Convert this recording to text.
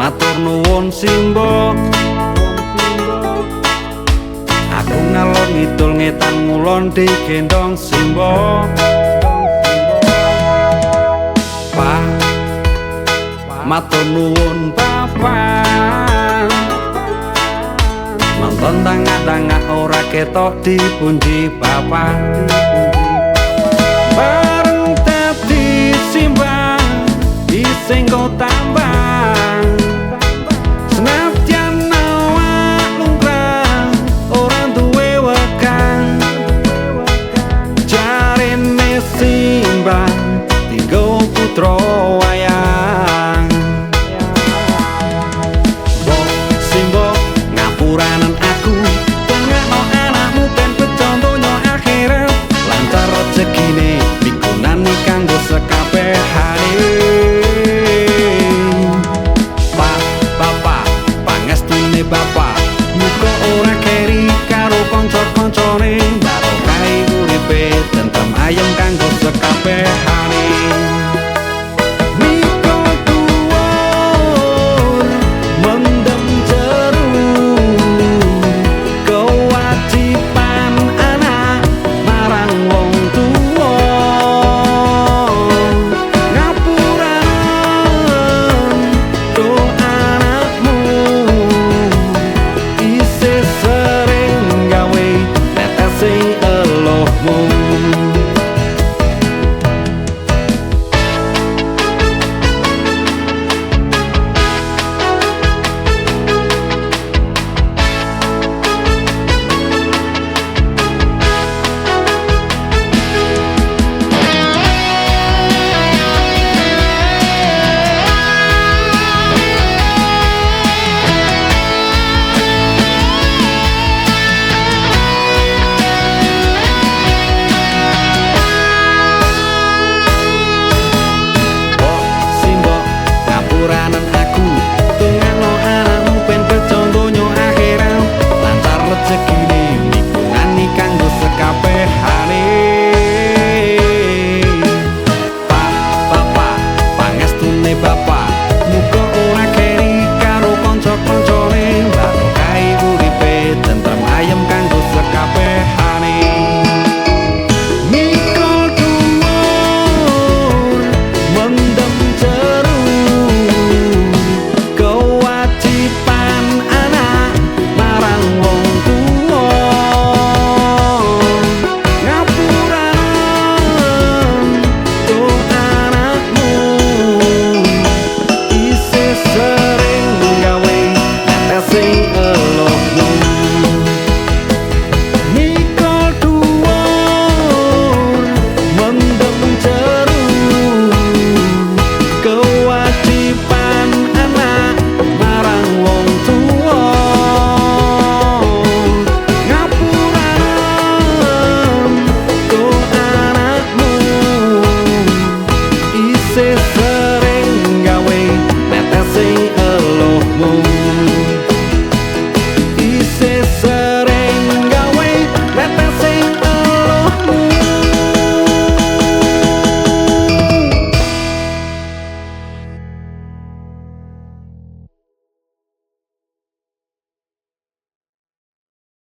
matur nuwun Simbo. Aku ngalor ngidul ngetan ngulon digendong Simbo. Pak, matur nuwun Bapak. Nonton tangak-tangak ora ketok dipundi Bapak. Bareng dadi simbang iseng kok tambang. Senadyan awak lumrah ora duwe wekang. Jarene simbang tinggo putra wayang. Mbok Simbo ngapuranen aku dongakno anakmu ben bejo donya akhirat. Lancar rezekine digunani kanggo sekabehane. Pak, Bapak, pangestune Bapak muga ora keri karo kanca-kancane. Barokah uripe tentrem ayem kanggo sekabehane. Miko dhuwur mendem jeru kewajiban anak marang wong tuwa. Ngapuranen do anakmu isih sering gawe netesi elohmu. Simbo ngapuranen